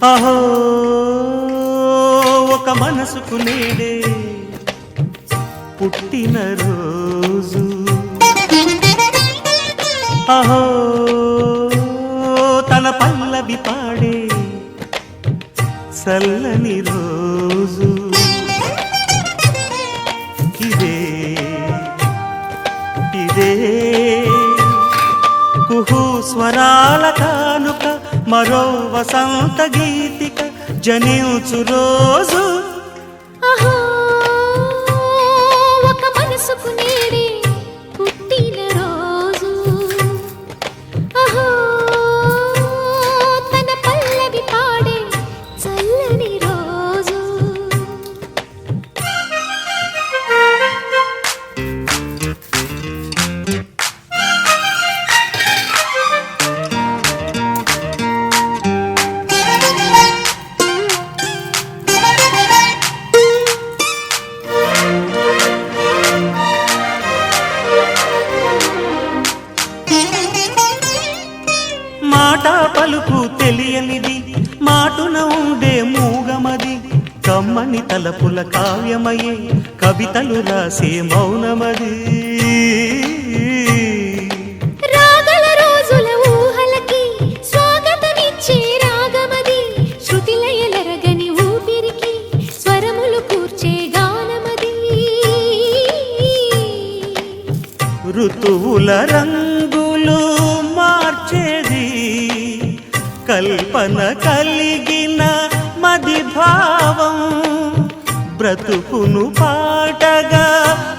అహో ఒక మనసుకు నేడే పుట్టిన రోజు, అహో తన పల్లవి పాడే చల్లని రోజు. ఇదే ఇదే కుహు స్వరాల కానుక, మరో వసంత గీతిక జనించు రోజు. అహో ఒక మనసుకు నేడే పుట్టిన రోజు, అహో తన పల్లవి పాడే చల్లని రోజు. మాట పలుకు తెలియనిది, మాటున ఉండే మూగమది, కమ్మని తలపుల కావ్యమయే కవితలు రాసే మౌనమది. రాగల రోజుల ఊహలకి స్వాగతమిచ్చే రాగమది, శృతిలయలరగని ఊపిరికి స్వరములు కూర్చే గానమది. ఋతువుల రంగులు మార్చేది, కల్పన కలిగిన మది భావం, బ్రతుకును పాటగా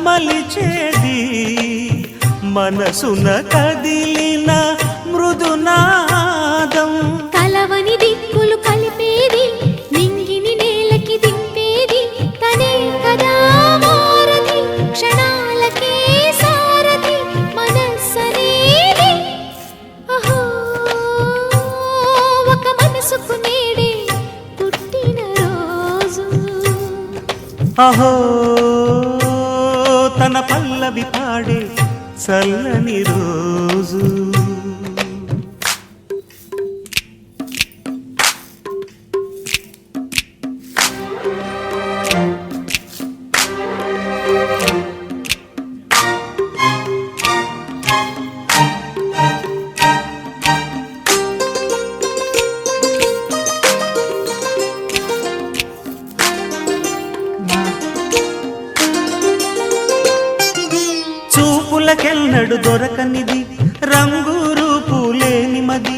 మలిచేది, మనసున కదిలిన మృదునాదం. కలవని దిక్కులు కలిపేది, నింగిని నేలకి దింపేది, తనే కదా మారది, క్షణాలకే సారది మనస్సనేది. అహో ఒక మనసుకు నేడే పుట్టిన రోజు, అహో తన పల్లవి పాడే చల్లని రోజు. చూపులకెన్నడు దొరకనిది, రంగు రూపు లేని మది,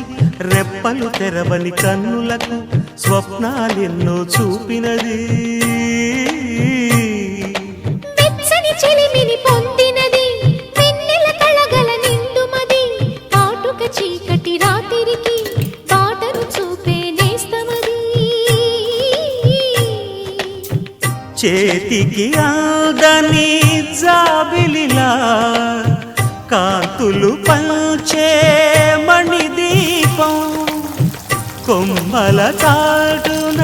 రెప్పలు తెరవని కన్నులకు స్వప్నాలెన్నో చూపినది. వెచ్చని చెలిమిని పొందినది, వెన్నెల కళగల నిండుమది, కాటుక చీకటి రాత్రికి బాటను చూపే నేస్తమది. చేతికి ఆదని జాబిలిలా కాంతులు పంచే మణిదీపం, కొమ్మల చాటున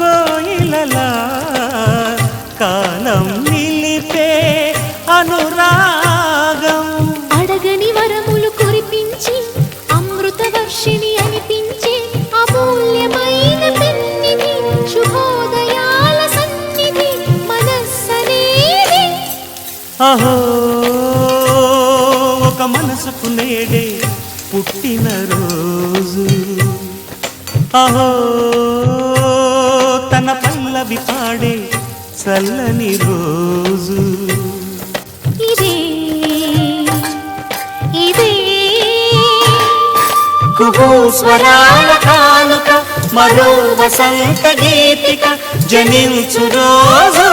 కోయిలలా కాలం నిలిపే అనురాగం. అడగని వరములు కురిపించి అమృత వర్షిణి అనిపించే అమూల్యమైన పెన్నిధి, శుభోదయాల సన్నిధి మనస్సనేది. అహో ఒక మనసుకు నేడే పుట్టిన రోజు, అహో తన పల్లవి పాడే చల్లని రోజు. ఇదే ఇదే కుహు స్వరాల కానుక, మరో వసంత గీతిక జనించు రోజు.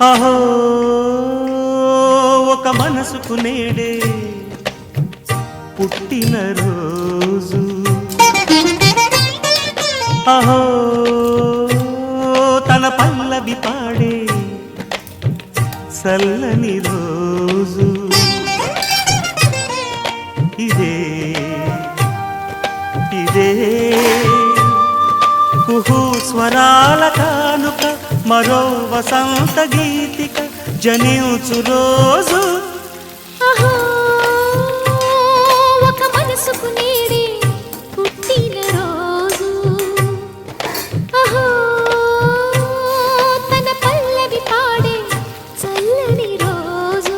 अहो మనసుకు నేడే పుట్టిన రోజు అహో తన పల్లవి పాడే చల్లని రోజు ఇదే ఇదే కుహు స్వరాల కానుక మరో వసంత గీతిక జనించు రోజు అహో ఒక మనసుకు నేడే పుట్టిన రోజు అహో తన పల్లవి పాడే చల్లని రోజు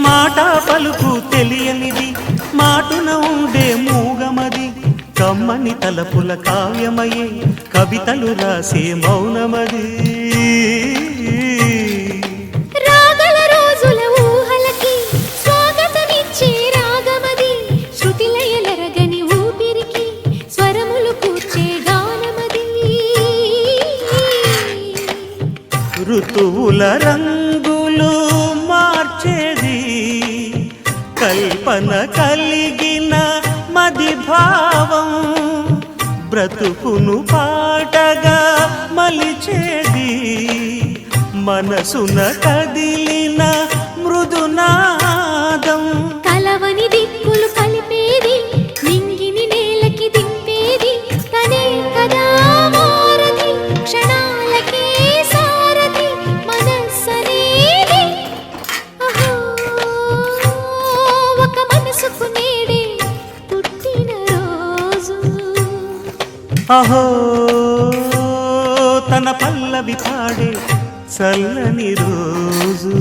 మాట పలుకు తెలియనిది మాటున ఉండే మూగమది కమ్మని తలపుల కావ్యమయే కవితలు రాసే మౌనమది రాగల రోజుల ఊహలకి స్వాగతమిచ్చే రాగమది శృతిలయలరగని ఊపిరికి స్వరములు కూర్చే గానమది ఋతువుల రంగులు మార్చేది కల్పన కలిగిన మది భావం బ్రతుకును పాటగా మలిచేది మనసున కదిలిన మృదునాదం కలవని దిక్కులు కలిపేది నింగిని నేలకి దింపేది తనే కదా మారది క్షణాలకే సారది మనస్సనేది అహో ఒక మనసుకు నేడే పుట్టిన రోజు అహో తన పల్లవి పాడే చల్లని రోజు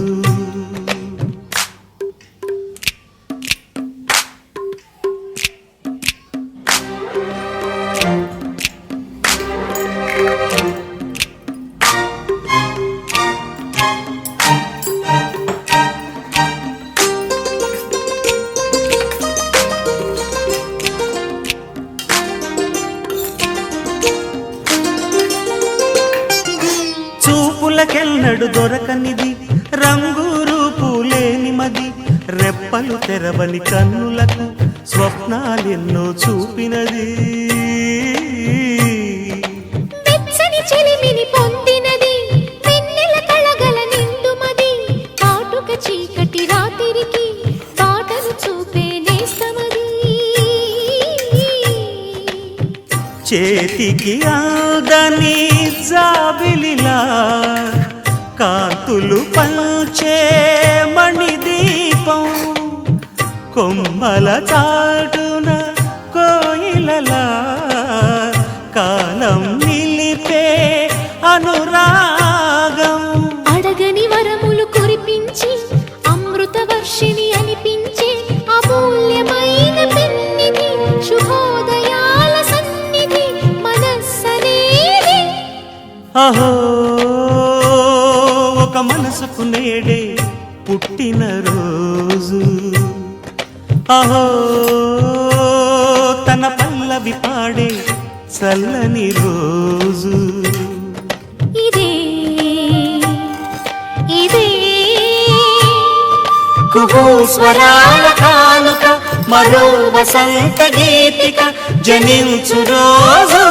చూపులకెన్నడు దొరకనిది రంగు రూపు లేని మది రెప్పలు తెరవని కన్నులకు స్వప్నాలెన్నో చూపినది వెచ్చని చెలిమిని పొందినది వెన్నెల కళగల నిండుమది కాటుక చీకటి రాత్రికి బాటలు చూపే నేస్తమది చేతికి ఆదని జాబిలిలా కాంతులు పంచే మణిదీపం కొమ్మల చాటున కోయిలలా కాలం నిలిపే అనురాగం అడగని వరములు కురిపించి అమృత వర్షిణి అనిపించే అమూల్యమైన పెన్నిధి శుభోదయాల సన్నిధి మనస్సనేది అహో ఒక మనసుకు నేడే పుట్టిన రోజు అహో తన పల్లవి పాడే చల్లని రోజు ఇదే ఇదే కుహు స్వరాల కానుక మరో వసంత గీతిక జనించు రోజు